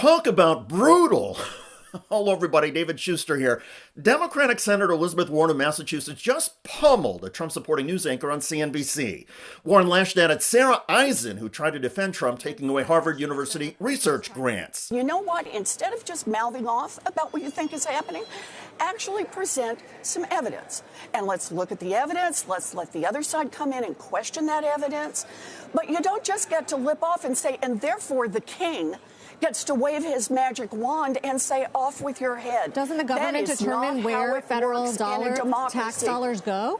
Talk about brutal. Hello, everybody. David Schuster here. Democratic Senator Elizabeth Warren of Massachusetts just pummeled a Trump-supporting news anchor on CNBC. Warren lashed out at Sara Eisen, who tried to defend Trump taking away Harvard University research grants. You know what? Instead of just mouthing off about what you think is happening, actually present some evidence. And let's look at the evidence. Let's let the other side come in and question that evidence. But you don't just get to lip off and say, and therefore the king gets to wave his magic wand and say, off with your head. Doesn't the government determine where federal tax dollars go?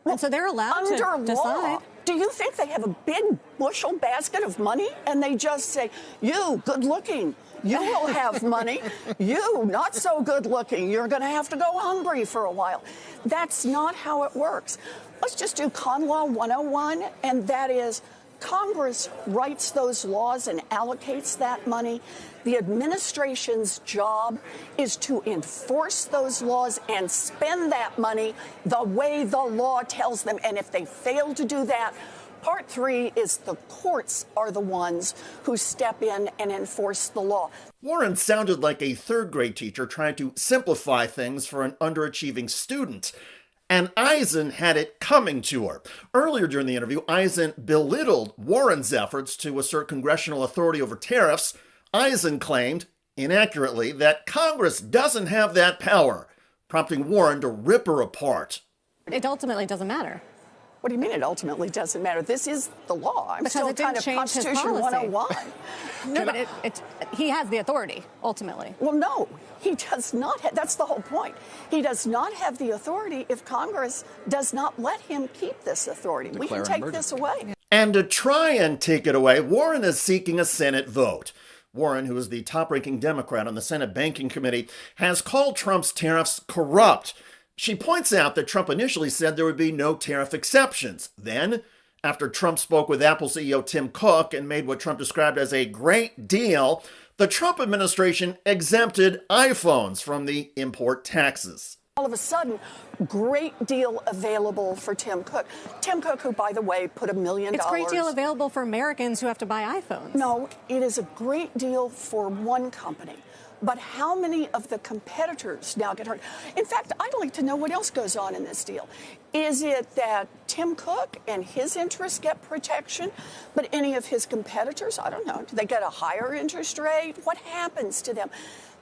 And so they're allowed to decide. Do you think they have a big bushel basket of money and they just say, you, good looking, you will have money. You, not so good looking, you're going to have to go hungry for a while. That's not how it works. Let's just do Con Law 101, and that is Congress writes those laws and allocates that money. The administration's job is to enforce those laws and spend that money the way the law tells them. And if they fail to do that, Part 3 is the courts are the ones who step in and enforce the law. Warren sounded like a third-grade teacher trying to simplify things for an underachieving student. And Eisen had it coming to her. Earlier during the interview, Eisen belittled Warren's efforts to assert congressional authority over tariffs. Eisen claimed, inaccurately, that Congress doesn't have that power, prompting Warren to rip her apart. It ultimately doesn't matter. What do you mean it ultimately doesn't matter? This is the law. I'm still kind of Constitution 101. No, but he has the authority, ultimately. Well, no, he does not. That's the whole point. He does not have the authority if Congress does not let him keep this authority. We can take this away. And to try and take it away, Warren is seeking a Senate vote. Warren, who is the top-ranking Democrat on the Senate Banking Committee, has called Trump's tariffs corrupt. She points out that Trump initially said there would be no tariff exceptions. Then, after Trump spoke with Apple CEO Tim Cook and made what Trump described as a great deal, the Trump administration exempted iPhones from the import taxes. All of a sudden, great deal available for Tim Cook. Tim Cook, who, by the way, put $1 million. It's a great deal available for Americans who have to buy iPhones. No, it is a great deal for one company. But how many of the competitors now get hurt? In fact, I'd like to know what else goes on in this deal. Is it that Tim Cook and his interests get protection, but any of his competitors, I don't know, do they get a higher interest rate? What happens to them?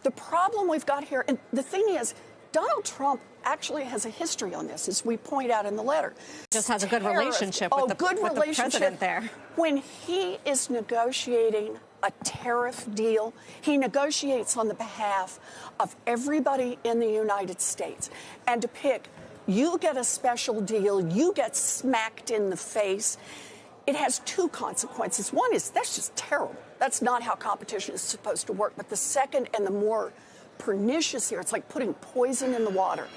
The problem we've got here, and the thing is, Donald Trump actually has a history on this, as we point out in the letter. Just has a good relationship with the president there. When he is negotiating a tariff deal, he negotiates on the behalf of everybody in the United States. And to pick, you get a special deal, you get smacked in the face, it has two consequences. One is that's just terrible. That's not how competition is supposed to work. But the second and the more pernicious here, it's like putting poison in the water.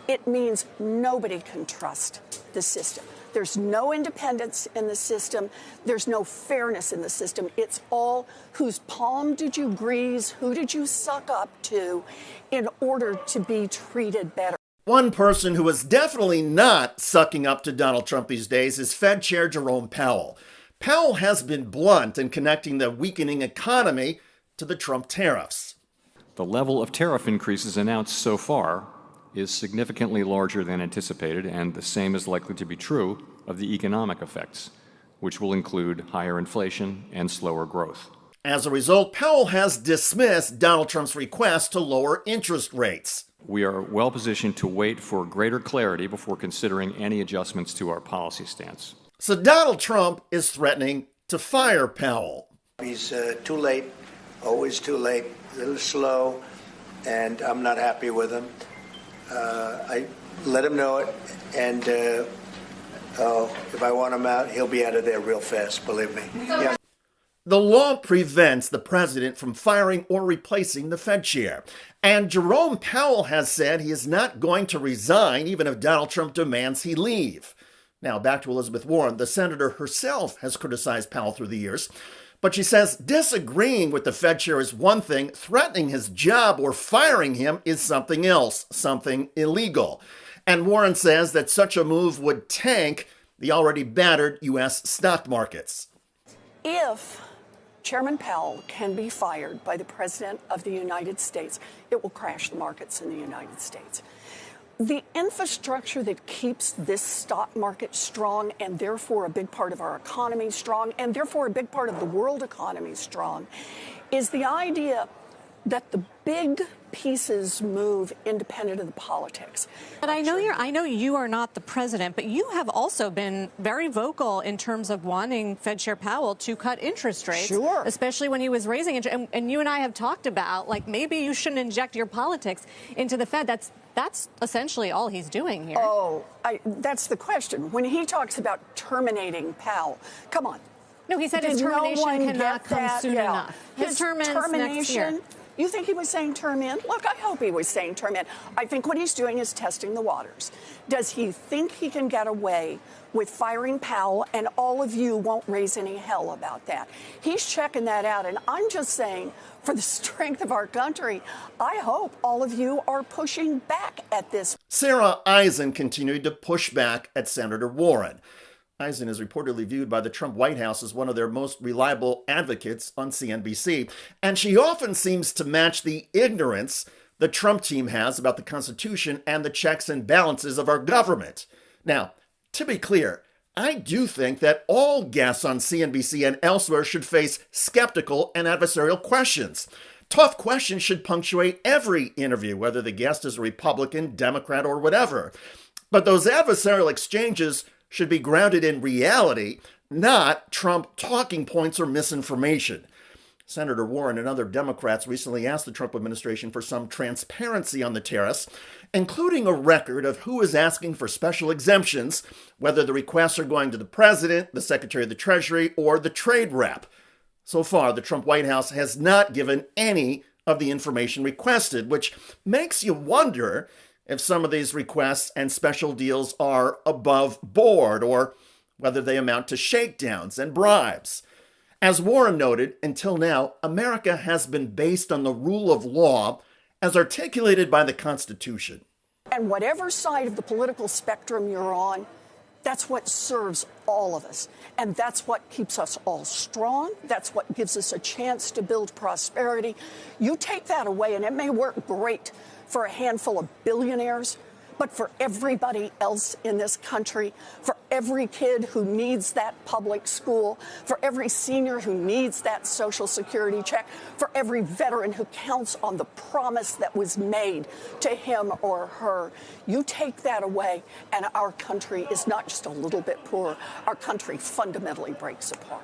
It means nobody can trust the system. There's no independence in the system. There's no fairness in the system. It's all whose palm did you grease, who did you suck up to in order to be treated better. One person who is definitely not sucking up to Donald Trump these days is Fed Chair Jerome Powell. Powell has been blunt in connecting the weakening economy to the Trump tariffs. The level of tariff increases announced so far is significantly larger than anticipated, and the same is likely to be true of the economic effects, which will include higher inflation and slower growth. As a result, Powell has dismissed Donald Trump's request to lower interest rates. We are well positioned to wait for greater clarity before considering any adjustments to our policy stance. So Donald Trump is threatening to fire Powell. He's too late, always too late, a little slow, and I'm not happy with him. I let him know it, and if I want him out, he'll be out of there real fast, believe me. Yeah. The law prevents the president from firing or replacing the Fed chair. And Jerome Powell has said he is not going to resign even if Donald Trump demands he leave. Now, back to Elizabeth Warren. The senator herself has criticized Powell through the years. But she says disagreeing with the Fed chair is one thing, threatening his job or firing him is something else, something illegal. And Warren says that such a move would tank the already battered U.S. stock markets. If Chairman Powell can be fired by the President of the United States. It will crash the markets in the United States. The infrastructure that keeps this stock market strong, and therefore a big part of our economy strong, and therefore a big part of the world economy strong, is the idea that the big pieces move independent of the politics. But I know you are not the president, but you have also been very vocal in terms of wanting Fed Chair Powell to cut interest rates. Sure. Especially when he was raising it. And you and I have talked about, like, maybe you shouldn't inject your politics into the Fed. That's essentially all he's doing here. Oh, that's the question. When he talks about terminating Powell, come on. No, he said his termination cannot come soon enough. His term ends next year. You think he was saying term in? Look, I hope he was saying term in. I think what he's doing is testing the waters. Does he think he can get away with firing Powell, and all of you won't raise any hell about that? He's checking that out, and I'm just saying, for the strength of our country, I hope all of you are pushing back at this. Sara Eisen continued to push back at Senator Warren. Eisen is reportedly viewed by the Trump White House as one of their most reliable advocates on CNBC, and she often seems to match the ignorance the Trump team has about the Constitution and the checks and balances of our government. Now, to be clear, I do think that all guests on CNBC and elsewhere should face skeptical and adversarial questions. Tough questions should punctuate every interview, whether the guest is a Republican, Democrat, or whatever. But those adversarial exchanges should be grounded in reality, not Trump talking points or misinformation. Senator Warren and other Democrats recently asked the Trump administration for some transparency on the tariffs, including a record of who is asking for special exemptions, whether the requests are going to the president, the Secretary of the Treasury, or the trade rep. So far, the Trump White House has not given any of the information requested, which makes you wonder if some of these requests and special deals are above board, or whether they amount to shakedowns and bribes. As Warren noted, until now, America has been based on the rule of law as articulated by the Constitution. And whatever side of the political spectrum you're on, that's what serves all of us. And that's what keeps us all strong. That's what gives us a chance to build prosperity. You take that away, and it may work great for a handful of billionaires, but for everybody else in this country, for every kid who needs that public school, for every senior who needs that Social Security check, for every veteran who counts on the promise that was made to him or her, you take that away, and our country is not just a little bit poorer. Our country fundamentally breaks apart.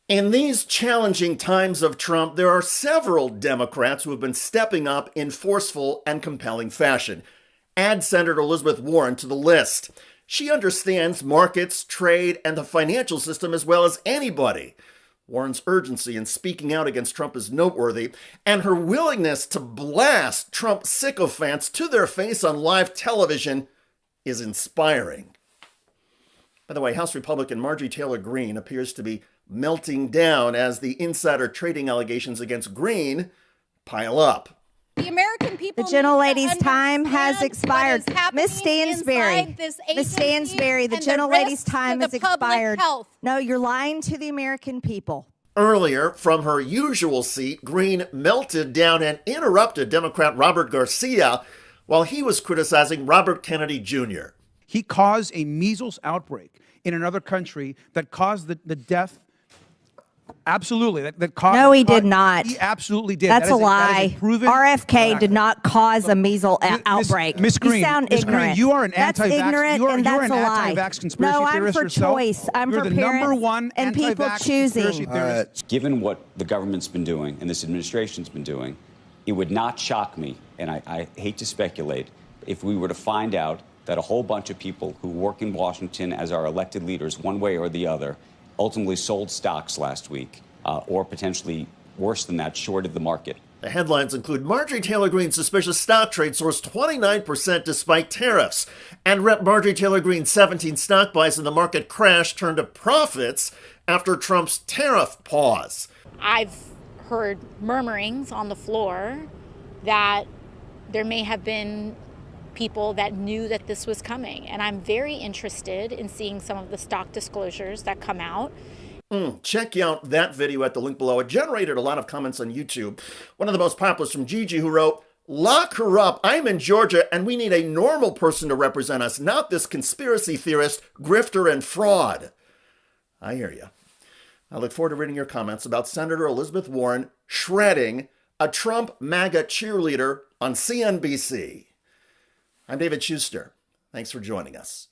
In these challenging times of Trump, there are several Democrats who have been stepping up in forceful and compelling fashion. Add Senator Elizabeth Warren to the list. She understands markets, trade, and the financial system as well as anybody. Warren's urgency in speaking out against Trump is noteworthy, and her willingness to blast Trump sycophants to their face on live television is inspiring. By the way, House Republican Marjorie Taylor Greene appears to be melting down as the insider trading allegations against Greene pile up. The American people. The gentlelady's time has expired. Miss Stansberry, the gentlelady's time has expired. No, you're lying to the American people. Earlier, from her usual seat, Greene melted down and interrupted Democrat Robert Garcia while he was criticizing Robert Kennedy Jr. He caused a measles outbreak in another country that caused the death. Absolutely. That caused. No, he did not. He absolutely did. That's a lie. RFK did not cause a measles outbreak. Miss Greene, you sound ignorant. You are an that's anti-vax. Ignorant, you are and that's an a lie. Anti-vax conspiracy no, I'm theorist for yourself. choice. I'm You're for the parents number one and people choosing. Given what the government's been doing and this administration's been doing, it would not shock me, and I hate to speculate, if we were to find out that a whole bunch of people who work in Washington as our elected leaders, one way or the other, ultimately sold stocks last week. Or potentially worse than that, shorted the market. The headlines include Marjorie Taylor Greene's suspicious stock trade soars 29% despite tariffs, and Rep. Marjorie Taylor Greene's 17 stock buys in the market crash turned to profits after Trump's tariff pause. I've heard murmurings on the floor that there may have been people that knew that this was coming, and I'm very interested in seeing some of the stock disclosures that come out. Check out that video at the link below. It generated a lot of comments on YouTube. One of the most popular is from Gigi, who wrote, "Lock her up. I'm in Georgia, and we need a normal person to represent us, not this conspiracy theorist, grifter, and fraud." I hear you. I look forward to reading your comments about Senator Elizabeth Warren shredding a Trump MAGA cheerleader on CNBC. I'm David Schuster. Thanks for joining us.